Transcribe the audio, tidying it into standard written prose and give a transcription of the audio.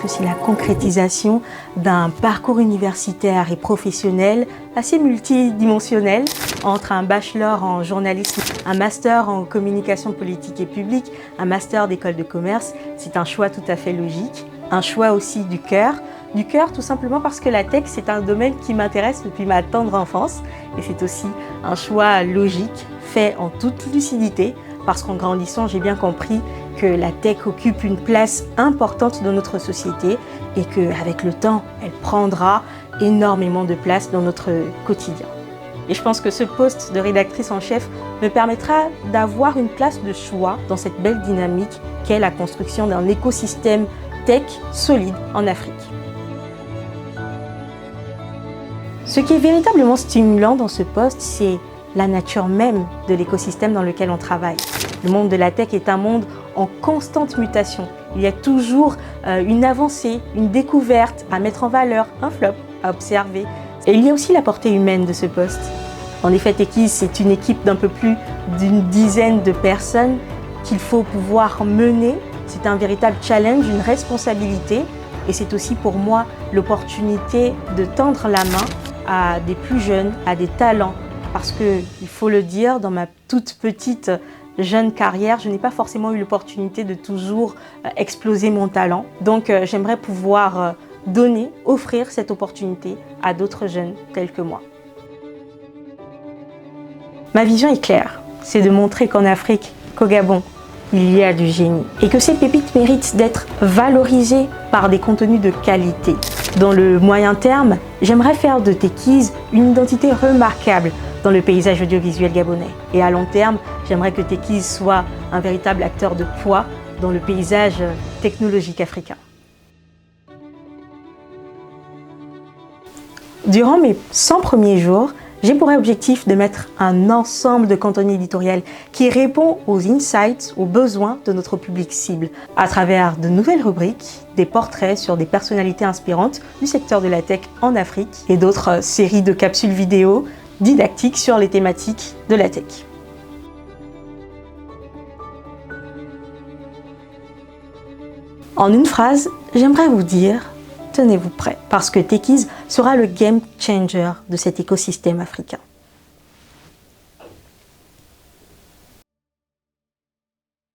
que c'est la concrétisation d'un parcours universitaire et professionnel assez multidimensionnel entre un bachelor en journalisme, un master en communication politique et publique, un master d'école de commerce. C'est un choix tout à fait logique, un choix aussi du cœur tout simplement parce que la tech c'est un domaine qui m'intéresse depuis ma tendre enfance et c'est aussi un choix logique fait en toute lucidité parce qu'en grandissant j'ai bien compris que la tech occupe une place importante dans notre société et qu'avec le temps, elle prendra énormément de place dans notre quotidien. Et je pense que ce poste de rédactrice en chef me permettra d'avoir une place de choix dans cette belle dynamique qu'est la construction d'un écosystème tech solide en Afrique. Ce qui est véritablement stimulant dans ce poste, c'est la nature même de l'écosystème dans lequel on travaille. Le monde de la tech est un monde en constante mutation. Il y a toujours une avancée, une découverte à mettre en valeur, un flop à observer. Et il y a aussi la portée humaine de ce poste. En effet, Techies, c'est une équipe d'un peu plus d'une dizaine de personnes qu'il faut pouvoir mener. C'est un véritable challenge, une responsabilité. Et c'est aussi pour moi l'opportunité de tendre la main à des plus jeunes, à des talents. Parce qu'il faut le dire, dans ma toute petite jeune carrière, je n'ai pas forcément eu l'opportunité de toujours exploser mon talent. Donc j'aimerais pouvoir donner, offrir cette opportunité à d'autres jeunes tels que moi. Ma vision est claire, c'est de montrer qu'en Afrique, qu'au Gabon, il y a du génie et que ces pépites méritent d'être valorisées par des contenus de qualité. Dans le moyen terme, j'aimerais faire de Techies une identité remarquable dans le paysage audiovisuel gabonais. Et à long terme, j'aimerais que Techies soit un véritable acteur de poids dans le paysage technologique africain. Durant mes 100 premiers jours, j'ai pour objectif de mettre un ensemble de contenu éditorial qui répond aux insights, aux besoins de notre public cible, à travers de nouvelles rubriques, des portraits sur des personnalités inspirantes du secteur de la tech en Afrique et d'autres séries de capsules vidéo didactiques sur les thématiques de la tech. En une phrase, j'aimerais vous dire, tenez-vous prêts, parce que Techies sera le game changer de cet écosystème africain.